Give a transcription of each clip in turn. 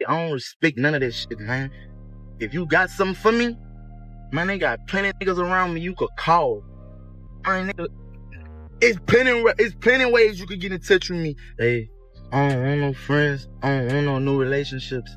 I don't respect none of that shit, man. If you got something for me, man, they got plenty of niggas around me you could call. Nigga, it's plenty ways you could get in touch with me. Hey, I don't want no friends. I don't want no new relationships.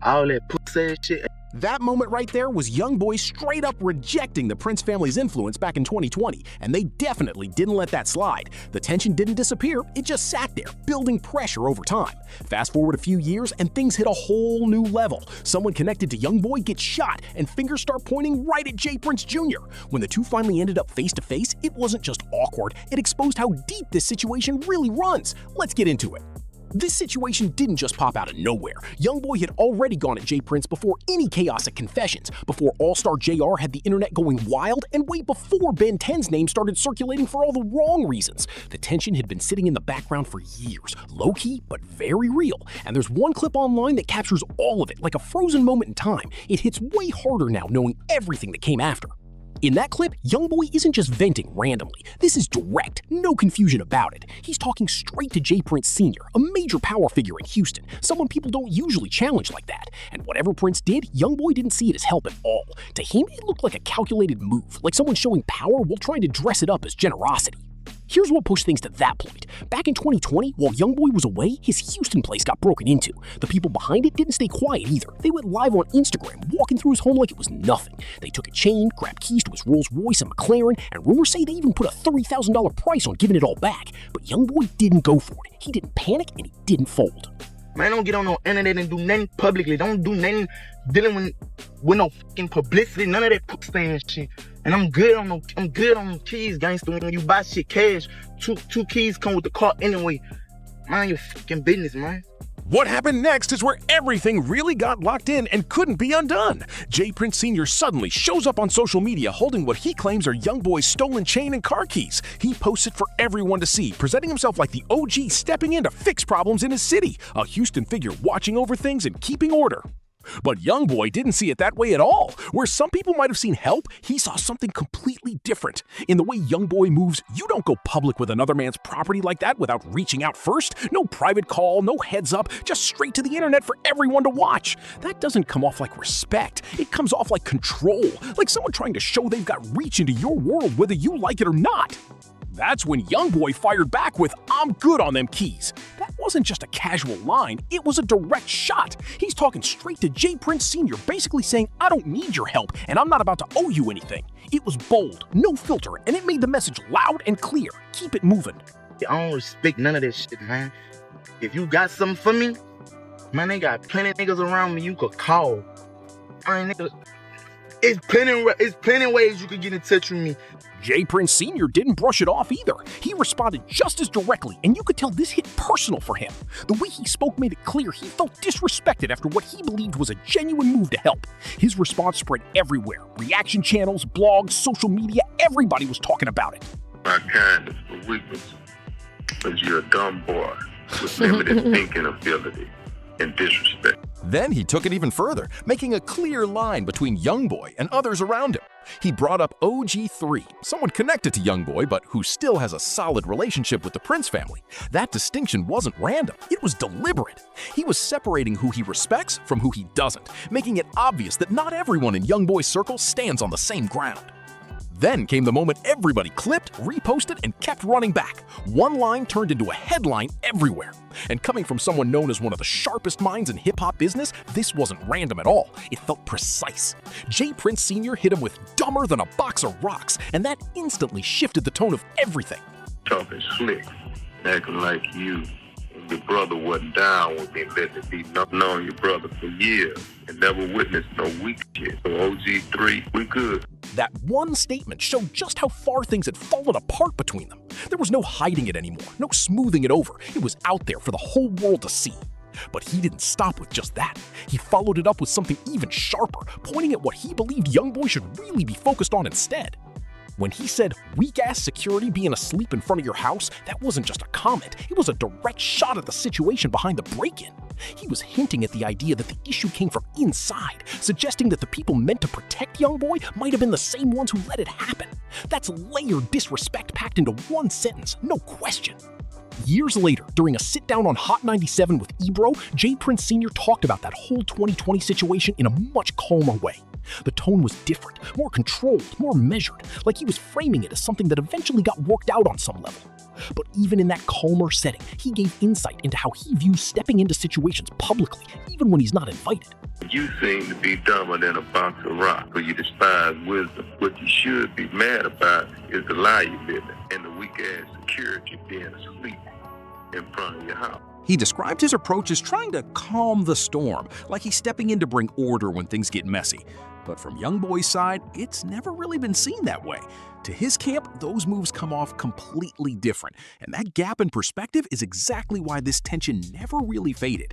All that pussy ass shit. That moment right there was YoungBoy straight up rejecting the Prince family's influence back in 2020, and they definitely didn't let that slide. The tension didn't disappear, it just sat there, building pressure over time. Fast forward a few years and things hit a whole new level. Someone connected to YoungBoy gets shot, and fingers start pointing right at J. Prince Jr. When the two finally ended up face to face, it wasn't just awkward, it exposed how deep this situation really runs. Let's get into it. This situation didn't just pop out of nowhere. YoungBoy had already gone at J. Prince before any chaos at Confessions, before Allstar Jr. had the internet going wild, and way before Ben 10's name started circulating for all the wrong reasons. The tension had been sitting in the background for years, low-key but very real, and there's one clip online that captures all of it like a frozen moment in time. It hits way harder now knowing everything that came after. In that clip, YoungBoy isn't just venting randomly. This is direct, no confusion about it. He's talking straight to J. Prince Sr., a major power figure in Houston, someone people don't usually challenge like that. And whatever Prince did, YoungBoy didn't see it as help at all. To him, it looked like a calculated move, like someone showing power while trying to dress it up as generosity. Here's what pushed things to that point. Back in 2020, while YoungBoy was away, his Houston place got broken into. The people behind it didn't stay quiet either. They went live on Instagram, walking through his home like it was nothing. They took a chain, grabbed keys to his Rolls Royce and McLaren, and rumors say they even put a $30,000 price on giving it all back. But YoungBoy didn't go for it. He didn't panic and he didn't fold. Man, don't get on no internet and do nothing publicly. Don't do nothing dealing with no fucking publicity. None of that pussy and shit. And I'm good on keys, gangster. When you buy shit cash, two keys come with the car anyway. Mind your fucking business, man. What happened next is where everything really got locked in and couldn't be undone. J. Prince Sr. suddenly shows up on social media holding what he claims are YoungBoy's stolen chain and car keys. He posts it for everyone to see, presenting himself like the OG stepping in to fix problems in his city, a Houston figure watching over things and keeping order. But YoungBoy didn't see it that way at all. Where some people might have seen help, he saw something completely different. In the way YoungBoy moves, you don't go public with another man's property like that without reaching out first. No private call, no heads up, just straight to the internet for everyone to watch. That doesn't come off like respect. It comes off like control, like someone trying to show they've got reach into your world whether you like it or not. That's when YoungBoy fired back with, "I'm good on them keys." That wasn't just a casual line, it was a direct shot. He's talking straight to J. Prince Sr., basically saying, "I don't need your help, and I'm not about to owe you anything." It was bold, no filter, and it made the message loud and clear. Keep it moving. I don't respect none of that shit, man. If you got something for me, man, they got plenty of niggas around me you could call. Nigga, it's plenty ways you could get in touch with me. J. Prince Sr. didn't brush it off either. He responded just as directly, and you could tell this hit personal for him. The way he spoke made it clear he felt disrespected after what he believed was a genuine move to help. His response spread everywhere. Reaction channels, blogs, social media, everybody was talking about it. My kindness for weakness, because you're a dumb boy with limited thinking ability and disrespect. Then he took it even further, making a clear line between YoungBoy and others around him. He brought up OG3, someone connected to YoungBoy but who still has a solid relationship with the Prince family. That distinction wasn't random, it was deliberate. He was separating who he respects from who he doesn't, making it obvious that not everyone in YoungBoy's circle stands on the same ground. Then came the moment everybody clipped, reposted, and kept running back. One line turned into a headline everywhere. And coming from someone known as one of the sharpest minds in hip-hop business, this wasn't random at all. It felt precise. J. Prince Sr. hit him with "dumber than a box of rocks," and that instantly shifted the tone of everything. Talking slick, acting like you and your brother wasn't down with me, letting it be known your brother for years and never witnessed no weak shit. So OG3, we good. That one statement showed just how far things had fallen apart between them. There was no hiding it anymore, no smoothing it over. It was out there for the whole world to see. But he didn't stop with just that. He followed it up with something even sharper, pointing at what he believed YoungBoy should really be focused on instead. When he said, "weak-ass security being asleep in front of your house," that wasn't just a comment, it was a direct shot at the situation behind the break-in. He was hinting at the idea that the issue came from inside, suggesting that the people meant to protect YoungBoy might have been the same ones who let it happen. That's layered disrespect packed into one sentence, no question. Years later, during a sit-down on Hot 97 with Ebro, J. Prince Sr. talked about that whole 2020 situation in a much calmer way. The tone was different, more controlled, more measured, like he was framing it as something that eventually got worked out on some level. But even in that calmer setting, he gave insight into how he views stepping into situations publicly, even when he's not invited. You seem to be dumber than a box of rock, so you despise wisdom. What you should be mad about is the lie you live in and the weak-ass security being asleep in front of your house. He described his approach as trying to calm the storm, like he's stepping in to bring order when things get messy. But from YoungBoy's side, it's never really been seen that way. To his camp, those moves come off completely different, and that gap in perspective is exactly why this tension never really faded.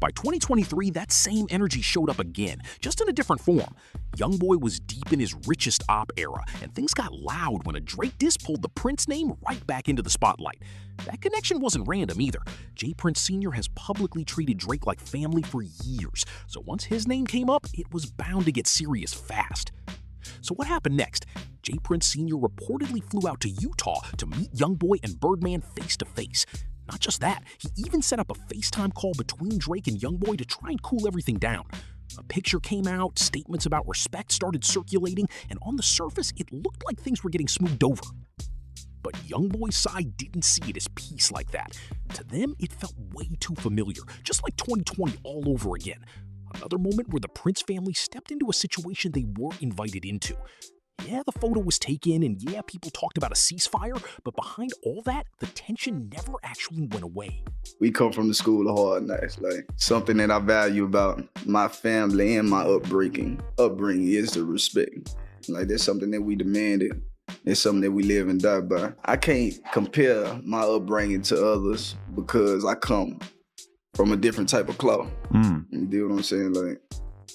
By 2023, that same energy showed up again, just in a different form. YoungBoy was deep in his richest op era, and things got loud when a Drake diss pulled the Prince name right back into the spotlight. That connection wasn't random either. J. Prince Sr. has publicly treated Drake like family for years, so once his name came up, it was bound to get serious fast. So what happened next? J. Prince Sr. reportedly flew out to Utah to meet YoungBoy and Birdman face to face. Not just that, he even set up a FaceTime call between Drake and YoungBoy to try and cool everything down. A picture came out, statements about respect started circulating, and on the surface, it looked like things were getting smoothed over. But YoungBoy's side didn't see it as peace like that. To them, it felt way too familiar, just like 2020 all over again. Another moment where the Prince family stepped into a situation they weren't invited into. Yeah, the photo was taken, and yeah, people talked about a ceasefire, but behind all that, the tension never actually went away. We come from the school of hard knocks. Like, something that I value about my family and my upbringing is the respect. Like, that's something that we demanded. It's something that we live and die by. I can't compare my upbringing to others because I come from a different type of cloth. You deal what I'm saying? Like,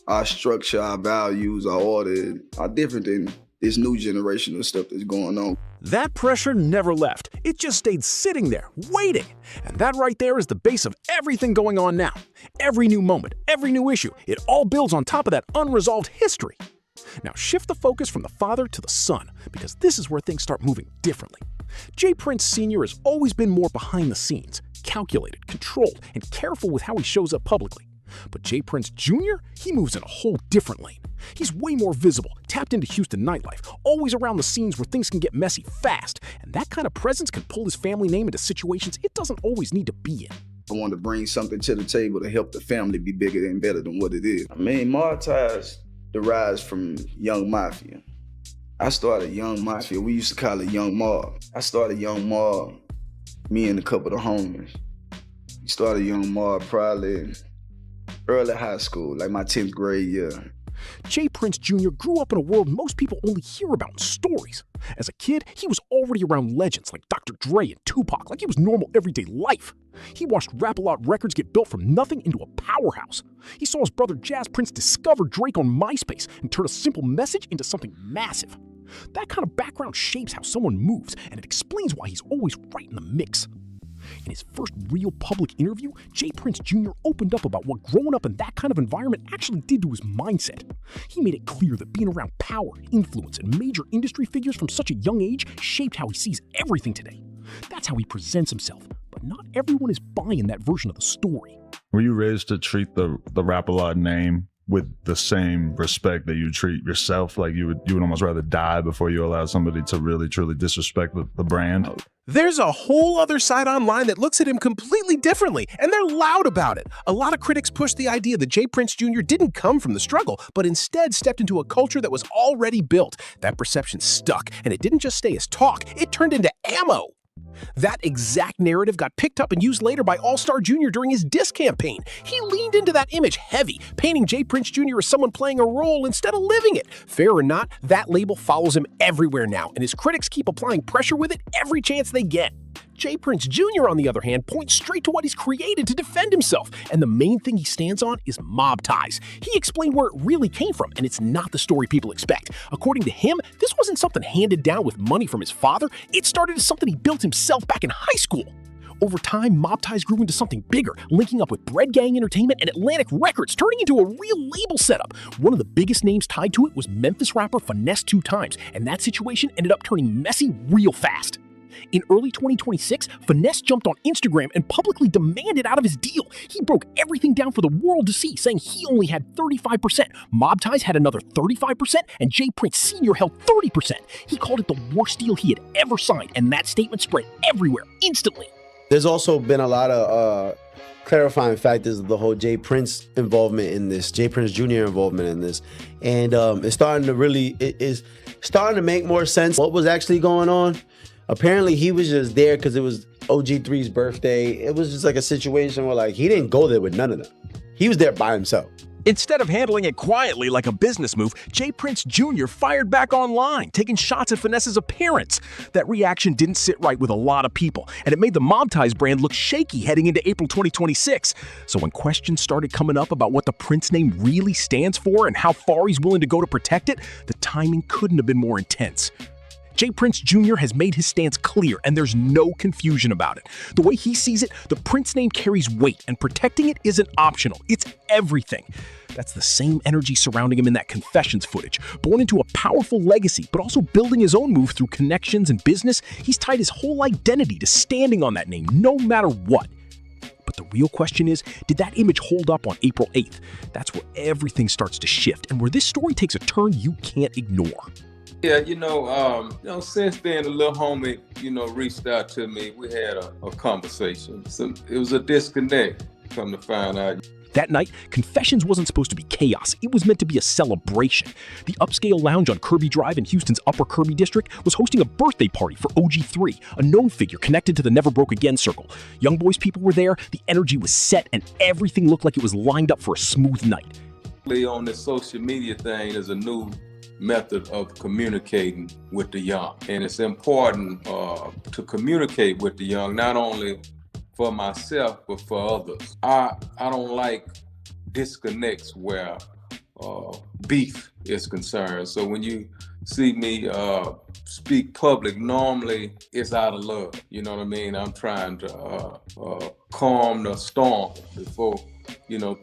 our structure, our values, our order are different than this new generation of stuff that's going on. That pressure never left. It just stayed sitting there, waiting. And that right there is the base of everything going on now. Every new moment, every new issue, it all builds on top of that unresolved history. Now shift the focus from the father to the son, because this is where things start moving differently. J. Prince Sr. has always been more behind the scenes, calculated, controlled, and careful with how he shows up publicly. But J. Prince Jr., he moves in a whole different lane. He's way more visible, tapped into Houston nightlife, always around the scenes where things can get messy fast, and that kind of presence can pull his family name into situations it doesn't always need to be in. I want to bring something to the table to help the family be bigger and better than what it is. I mean, Mob ties derives from Young Mafia. I started Young Mafia. We used to call it Young Mob. I started Young Mob, me and a couple of homies. We started Young Mob probably early high school, like my 10th grade year. J. Prince Jr. grew up in a world most people only hear about in stories. As a kid, he was already around legends like Dr. Dre and Tupac, like it was normal everyday life. He watched Rap-A-Lot Records get built from nothing into a powerhouse. He saw his brother Jazz Prince discover Drake on MySpace and turn a simple message into something massive. That kind of background shapes how someone moves, and it explains why he's always right in the mix. In his first real public interview, J. Prince Jr. opened up about what growing up in that kind of environment actually did to his mindset. He made it clear that being around power, influence, and major industry figures from such a young age shaped how he sees everything today. That's how he presents himself, but not everyone is buying that version of the story. Were you raised to treat the Rap-A-Lot name with the same respect that you treat yourself? Like you would almost rather die before you allow somebody to really truly disrespect the brand? There's a whole other side online that looks at him completely differently, and they're loud about it. A lot of critics push the idea that J. Prince Jr. didn't come from the struggle, but instead stepped into a culture that was already built. That perception stuck, and it didn't just stay as talk, it turned into ammo. That exact narrative got picked up and used later by Allstar Jr. during his diss campaign. He leaned into that image heavy, painting J. Prince Jr. as someone playing a role instead of living it. Fair or not, that label follows him everywhere now, and his critics keep applying pressure with it every chance they get. J. Prince Jr., on the other hand, points straight to what he's created to defend himself, and the main thing he stands on is mob ties. He explained where it really came from, and it's not the story people expect. According to him, this wasn't something handed down with money from his father. It started as something he built himself back in high school. Over time, mob ties grew into something bigger, linking up with Bread Gang Entertainment and Atlantic Records, turning into a real label setup. One of the biggest names tied to it was Memphis rapper Finesse 2 Times, and that situation ended up turning messy real fast. In early 2026, Finesse jumped on Instagram and publicly demanded out of his deal. He broke everything down for the world to see, saying he only had 35%, Mob Ties had another 35%, and J. Prince Sr. held 30%. He called it the worst deal he had ever signed, and that statement spread everywhere instantly. There's also been a lot of clarifying factors of the whole J. Prince involvement in this, J. Prince Jr. involvement in this, and it's starting to make more sense what was actually going on. Apparently, he was just there because it was OG3's birthday. It was just like a situation where he didn't go there with none of them. He was there by himself. Instead of handling it quietly like a business move, J. Prince Jr. fired back online, taking shots at Finesse's appearance. That reaction didn't sit right with a lot of people, and it made the Mob Ties brand look shaky heading into April 2026. So when questions started coming up about what the Prince name really stands for and how far he's willing to go to protect it, the timing couldn't have been more intense. J. Prince Jr. has made his stance clear, and there's no confusion about it. The way he sees it, the Prince name carries weight, and protecting it isn't optional. It's everything. That's the same energy surrounding him in that Confessions footage. Born into a powerful legacy, but also building his own move through connections and business, he's tied his whole identity to standing on that name, no matter what. But the real question is, did that image hold up on April 8th? That's where everything starts to shift, and where this story takes a turn you can't ignore. Yeah, since then, the little homie, reached out to me. We had a conversation. So it was a disconnect, come to find out. That night, Confessions wasn't supposed to be chaos. It was meant to be a celebration. The upscale lounge on Kirby Drive in Houston's Upper Kirby district was hosting a birthday party for OG3, a known figure connected to the Never Broke Again circle. YoungBoy's people were there, the energy was set, and everything looked like it was lined up for a smooth night. On this social media thing, there's a new method of communicating with the young. And it's important to communicate with the young, not only for myself, but for others. I don't like disconnects where beef is concerned. So when you see me speak public, normally it's out of love. You know what I mean? I'm trying to calm the storm before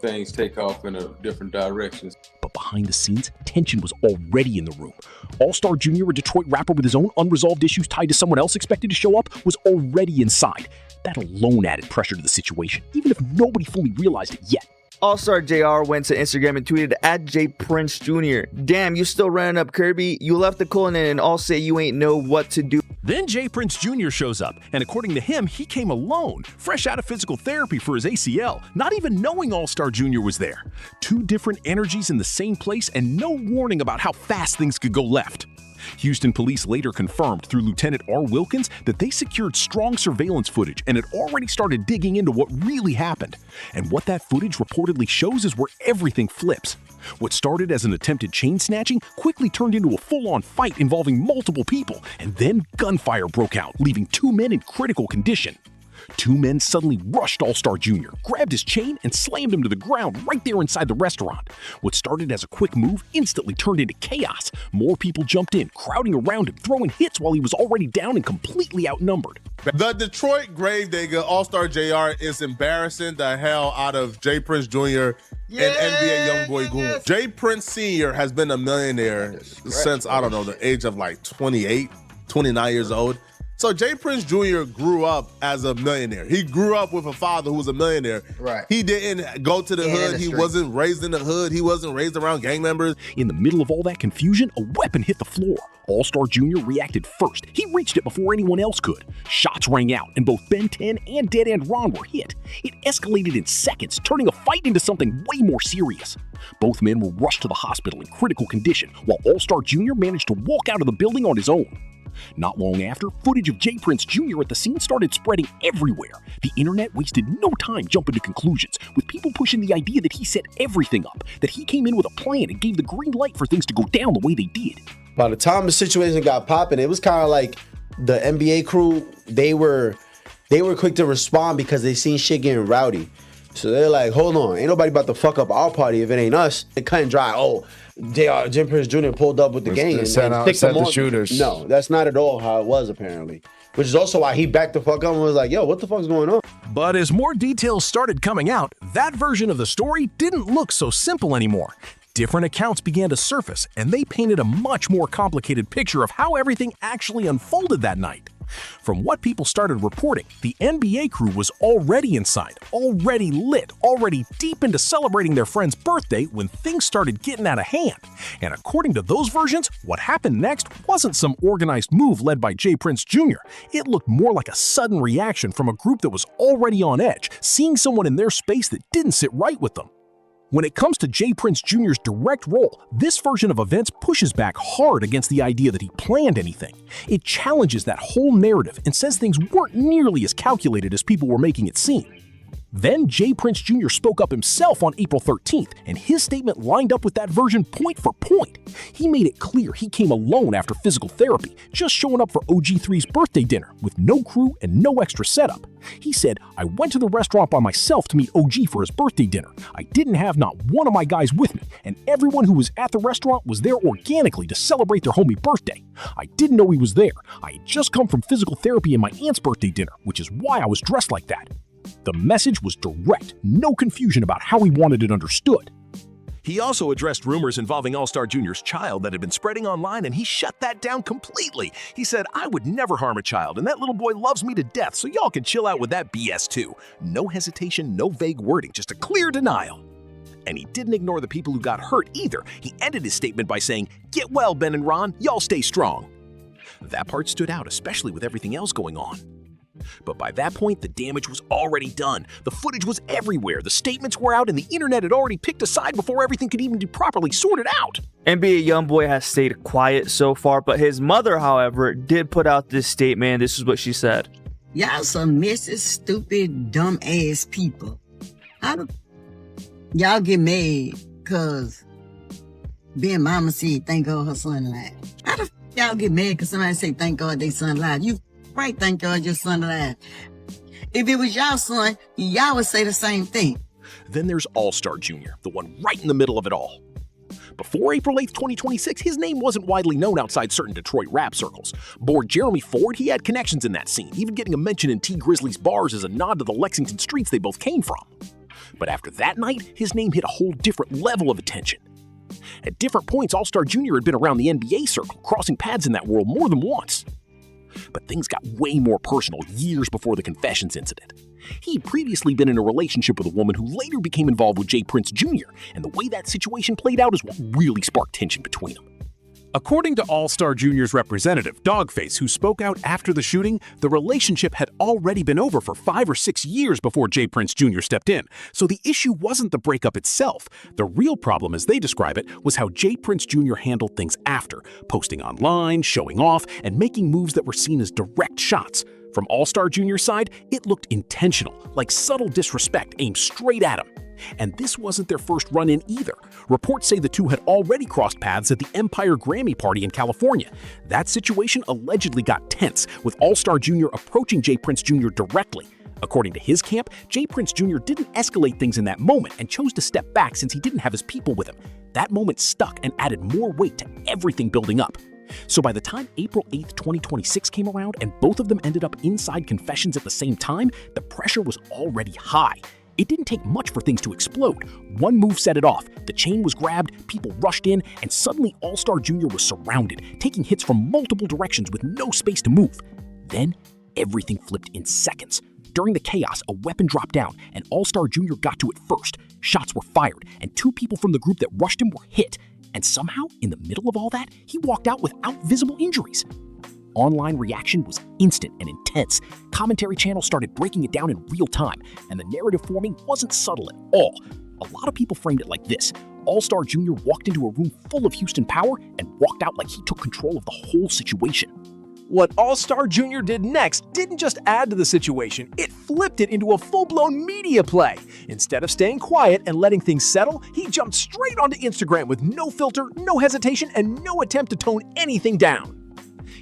things take off in a different direction. But behind the scenes, tension was already in the room. Allstar Jr., a Detroit rapper with his own unresolved issues tied to someone else expected to show up, was already inside. That alone added pressure to the situation, even if nobody fully realized it yet. Allstar Jr. went to Instagram and tweeted at J. Prince Jr. Damn, you still running up Kirby? You left the colon and all say you ain't know what to do. Then J. Prince Jr. shows up, and according to him, he came alone, fresh out of physical therapy for his ACL, not even knowing Allstar Jr. was there. Two different energies in the same place and no warning about how fast things could go left. Houston police later confirmed through Lieutenant R. Wilkins that they secured strong surveillance footage and had already started digging into what really happened. And what that footage reportedly shows is where everything flips. What started as an attempted chain snatching quickly turned into a full-on fight involving multiple people, and then gunfire broke out, leaving two men in critical condition. Two men suddenly rushed Allstar Jr., grabbed his chain, and slammed him to the ground right there inside the restaurant. What started as a quick move instantly turned into chaos. More people jumped in, crowding around him, throwing hits while he was already down and completely outnumbered. The Detroit gravedigger, Allstar Jr., is embarrassing the hell out of J. Prince Jr. and NBA YoungBoy Goon. J. Prince Sr. has been a millionaire since, the age of 28, 29 years old. So J. Prince Jr. grew up as a millionaire. He grew up with a father who was a millionaire. Right. He didn't go to the hood. He wasn't raised in the hood. He wasn't raised around gang members. In the middle of all that confusion, a weapon hit the floor. Allstar Jr. reacted first. He reached it before anyone else could. Shots rang out, and both Ben 10 and Dead End Ron were hit. It escalated in seconds, turning a fight into something way more serious. Both men were rushed to the hospital in critical condition, while Allstar Jr. managed to walk out of the building on his own. Not long after, footage of J. Prince Jr. at the scene started spreading everywhere. The internet wasted no time jumping to conclusions, with people pushing the idea that he set everything up, that he came in with a plan and gave the green light for things to go down the way they did. By the time the situation got popping, it was kind of like the NBA crew, they were quick to respond because they seen shit getting rowdy. So they're like, hold on, ain't nobody about to fuck up our party if it ain't us. They cut and dry, J. Prince Jr. pulled up with the gang and sent the shooters. No, that's not at all how it was, apparently. Which is also why he backed the fuck up and was like, yo, what the fuck's going on? But as more details started coming out, that version of the story didn't look so simple anymore. Different accounts began to surface, and they painted a much more complicated picture of how everything actually unfolded that night. From what people started reporting, the NBA crew was already inside, already lit, already deep into celebrating their friend's birthday when things started getting out of hand. And according to those versions, what happened next wasn't some organized move led by J. Prince Jr. It looked more like a sudden reaction from a group that was already on edge, seeing someone in their space that didn't sit right with them. When it comes to J. Prince Jr.'s direct role, this version of events pushes back hard against the idea that he planned anything. It challenges that whole narrative and says things weren't nearly as calculated as people were making it seem. Then J. Prince Jr. spoke up himself on April 13th, and his statement lined up with that version point for point. He made it clear he came alone after physical therapy, just showing up for OG3's birthday dinner with no crew and no extra setup. He said, "I went to the restaurant by myself to meet OG for his birthday dinner. I didn't have not one of my guys with me, and everyone who was at the restaurant was there organically to celebrate their homie birthday. I didn't know he was there. I had just come from physical therapy and my aunt's birthday dinner, which is why I was dressed like that." The message was direct, no confusion about how he wanted it understood. He also addressed rumors involving Allstar Jr.'s child that had been spreading online, and he shut that down completely. He said, "I would never harm a child, and that little boy loves me to death, so y'all can chill out with that BS too." No hesitation, no vague wording, just a clear denial. And he didn't ignore the people who got hurt either. He ended his statement by saying, "Get well, Ben and Ron, y'all stay strong." That part stood out, especially with everything else going on. But by that point, the damage was already done. The footage was everywhere, the statements were out, and the internet had already picked a side before everything could even be properly sorted out. NBA YoungBoy has stayed quiet so far, but his mother, however, did put out this statement. This is what she said. "Y'all some messy, stupid, dumb-ass people. How do y'all get mad because being mama said thank God her son alive? How the y'all get mad because somebody say thank God they son alive? You right, thank God your son alive. If it was y'all son, y'all would say the same thing." Then there's Allstar Jr., the one right in the middle of it all. Before April 8th, 2026, his name wasn't widely known outside certain Detroit rap circles. Bored Jeremy Ford, he had connections in that scene, even getting a mention in T Grizzly's bars as a nod to the Lexington streets they both came from. But after that night, his name hit a whole different level of attention. At different points, Allstar Jr. had been around the NBA circle, crossing paths in that world more than once. But things got way more personal years before the confessions incident. He'd previously been in a relationship with a woman who later became involved with J. Prince Jr., and the way that situation played out is what really sparked tension between them. According to Allstar Jr.'s representative, Dogface, who spoke out after the shooting, the relationship had already been over for 5 or 6 years before J. Prince Jr. stepped in. So the issue wasn't the breakup itself. The real problem, as they describe it, was how J. Prince Jr. handled things after, posting online, showing off, and making moves that were seen as direct shots. From Allstar Jr.'s side, it looked intentional, like subtle disrespect aimed straight at him. And this wasn't their first run-in either. Reports say the two had already crossed paths at the Empire Grammy party in California. That situation allegedly got tense, with Allstar Jr. approaching J. Prince Jr. directly. According to his camp, J. Prince Jr. didn't escalate things in that moment and chose to step back since he didn't have his people with him. That moment stuck and added more weight to everything building up. So by the time April 8th, 2026 came around and both of them ended up inside confessions at the same time, the pressure was already high. It didn't take much for things to explode. One move set it off. The chain was grabbed, people rushed in, and suddenly Allstar Jr. was surrounded, taking hits from multiple directions with no space to move. Then, everything flipped in seconds. During the chaos, a weapon dropped down, and Allstar Jr. got to it first. Shots were fired, and 2 people from the group that rushed him were hit. And somehow, in the middle of all that, he walked out without visible injuries. Online reaction was instant and intense. Commentary channels started breaking it down in real time, and the narrative forming wasn't subtle at all. A lot of people framed it like this. Allstar Jr. walked into a room full of Houston power and walked out like he took control of the whole situation. What Allstar Jr. did next didn't just add to the situation, it flipped it into a full-blown media play. Instead of staying quiet and letting things settle, he jumped straight onto Instagram with no filter, no hesitation, and no attempt to tone anything down.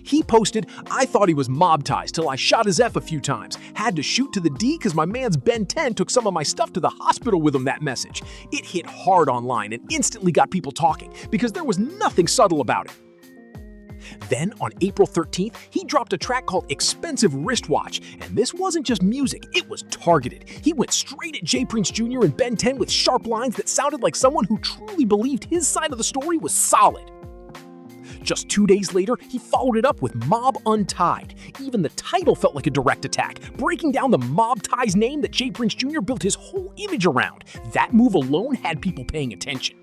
He posted, "I thought he was mob-tized till I shot his F a few times. Had to shoot to the D because my man's Ben 10 took some of my stuff to the hospital with him," that message. It hit hard online and instantly got people talking because there was nothing subtle about it. Then, on April 13th, he dropped a track called Expensive Wristwatch, and this wasn't just music, it was targeted. He went straight at J. Prince Jr. and Ben 10 with sharp lines that sounded like someone who truly believed his side of the story was solid. Just 2 days later, he followed it up with Mob Untied. Even the title felt like a direct attack, breaking down the Mob Ties name that J. Prince Jr. built his whole image around. That move alone had people paying attention.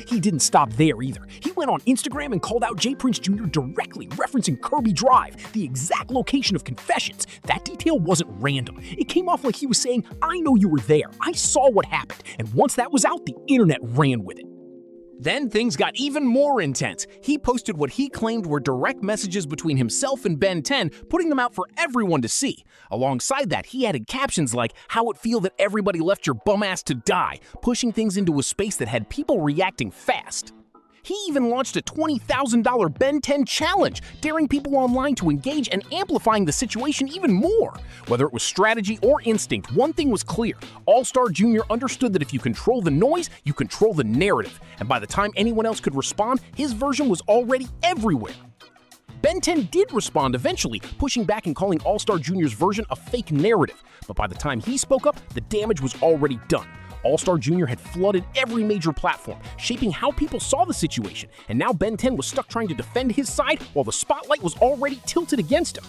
He didn't stop there either. He went on Instagram and called out J. Prince Jr. directly, referencing Kirby Drive, the exact location of confessions. That detail wasn't random. It came off like he was saying, I know you were there, I saw what happened, and once that was out, the internet ran with it. Then things got even more intense. He posted what he claimed were direct messages between himself and Ben 10, putting them out for everyone to see. Alongside that, he added captions like, how it feel that everybody left your bum ass to die, pushing things into a space that had people reacting fast. He even launched a $20,000 Ben 10 challenge, daring people online to engage and amplifying the situation even more. Whether it was strategy or instinct, one thing was clear. Allstar Jr. understood that if you control the noise, you control the narrative. And by the time anyone else could respond, his version was already everywhere. Ben 10 did respond eventually, pushing back and calling Allstar Jr.'s version a fake narrative. But by the time he spoke up, the damage was already done. Allstar Jr. had flooded every major platform, shaping how people saw the situation, and now Ben 10 was stuck trying to defend his side while the spotlight was already tilted against him.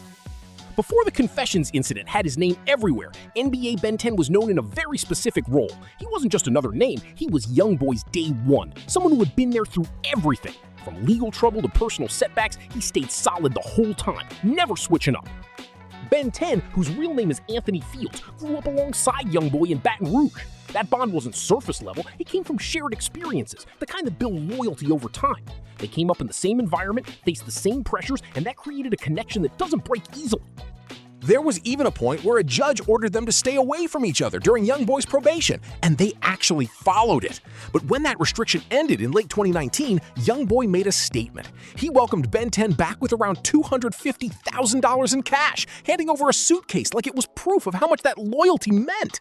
Before the Confessions incident had his name everywhere, NBA Ben 10 was known in a very specific role. He wasn't just another name, he was YoungBoy's day one, someone who had been there through everything. From legal trouble to personal setbacks, he stayed solid the whole time, never switching up. Ben 10, whose real name is Anthony Fields, grew up alongside YoungBoy in Baton Rouge. That bond wasn't surface level, it came from shared experiences, the kind that build loyalty over time. They came up in the same environment, faced the same pressures, and that created a connection that doesn't break easily. There was even a point where a judge ordered them to stay away from each other during YoungBoy's probation, and they actually followed it. But when that restriction ended in late 2019, YoungBoy made a statement. He welcomed Ben 10 back with around $250,000 in cash, handing over a suitcase like it was proof of how much that loyalty meant.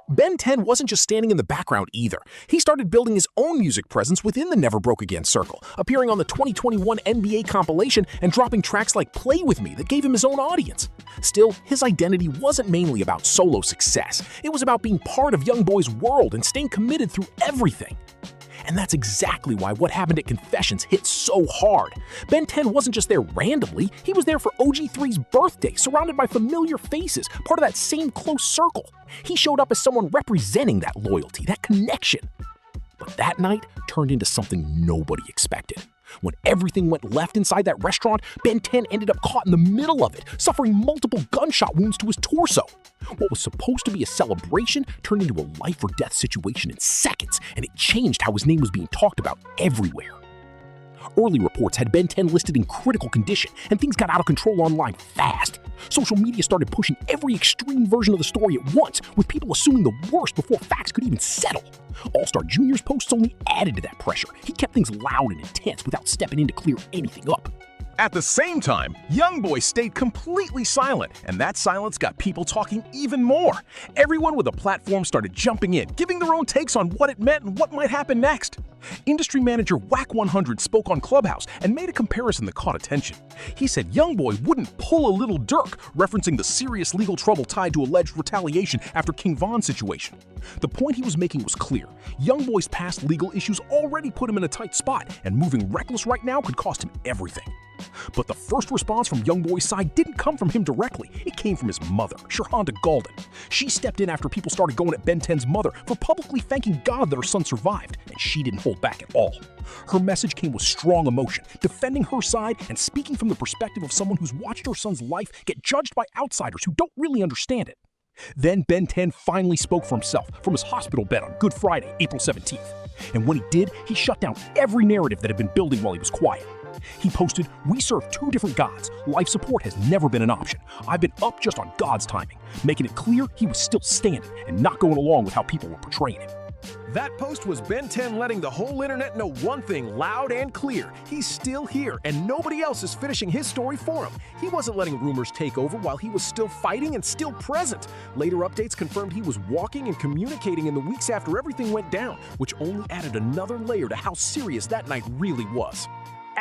Ben 10 wasn't just standing in the background either. He started building his own music presence within the Never Broke Again circle, appearing on the 2021 NBA compilation and dropping tracks like Play With Me that gave him his own audience. Still, his identity wasn't mainly about solo success. It was about being part of YoungBoy's world and staying committed through everything. And that's exactly why what happened at Confessions hit so hard. Ben 10 wasn't just there randomly, he was there for OG3's birthday, surrounded by familiar faces, part of that same close circle. He showed up as someone representing that loyalty, that connection. But that night turned into something nobody expected. When everything went left inside that restaurant, Ben 10 ended up caught in the middle of it, suffering multiple gunshot wounds to his torso. What was supposed to be a celebration turned into a life or death situation in seconds, and it changed how his name was being talked about everywhere. Early reports had Ben 10 listed in critical condition, and things got out of control online fast. Social media started pushing every extreme version of the story at once, with people assuming the worst before facts could even settle. Allstar Jr.'s posts only added to that pressure. He kept things loud and intense without stepping in to clear anything up. At the same time, YoungBoy stayed completely silent, and that silence got people talking even more. Everyone with a platform started jumping in, giving their own takes on what it meant and what might happen next. Industry manager Whack 100 spoke on Clubhouse and made a comparison that caught attention. He said YoungBoy wouldn't pull a little Dirk, referencing the serious legal trouble tied to alleged retaliation after King Von's situation. The point he was making was clear. YoungBoy's past legal issues already put him in a tight spot, and moving reckless right now could cost him everything. But the first response from YoungBoy's side didn't come from him directly. It came from his mother, Shirhonda Golden. She stepped in after people started going at Ben 10's mother for publicly thanking God that her son survived, and she didn't hold back at all. Her message came with strong emotion, defending her side and speaking from the perspective of someone who's watched her son's life get judged by outsiders who don't really understand it. Then Ben 10 finally spoke for himself from his hospital bed on Good Friday, April 17th. And when he did, he shut down every narrative that had been building while he was quiet. He posted, "We serve two different gods. Life support has never been an option. I've been up just on God's timing," making it clear he was still standing and not going along with how people were portraying him. That post was Ben 10 letting the whole internet know one thing loud and clear. He's still here, and nobody else is finishing his story for him. He wasn't letting rumors take over while he was still fighting and still present. Later updates confirmed he was walking and communicating in the weeks after everything went down, which only added another layer to how serious that night really was.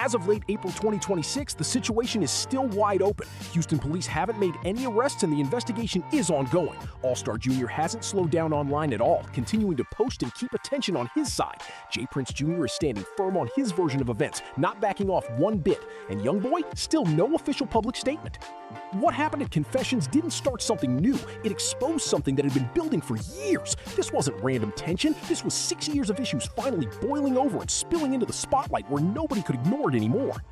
As of late April 2026, the situation is still wide open. Houston police haven't made any arrests and the investigation is ongoing. Allstar Jr. hasn't slowed down online at all, continuing to post and keep attention on his side. J. Prince Jr. is standing firm on his version of events, not backing off one bit. And YoungBoy, still no official public statement. What happened at Confessions didn't start something new. It exposed something that had been building for years. This wasn't random tension. This was 6 years of issues finally boiling over and spilling into the spotlight where nobody could ignore it anymore.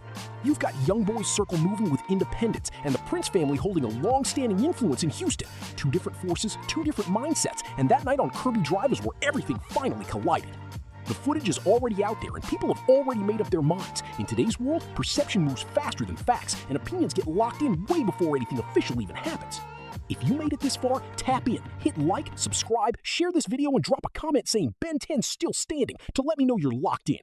You've got YoungBoy's circle moving with independence and the Prince family holding a long-standing influence in Houston. Two different forces, two different mindsets, and that night on Kirby Drive is where everything finally collided. The footage is already out there and people have already made up their minds. In today's world, perception moves faster than facts and opinions get locked in way before anything official even happens. If you made it this far, tap in, hit like, subscribe, share this video, and drop a comment saying Ben 10's still standing to let me know you're locked in.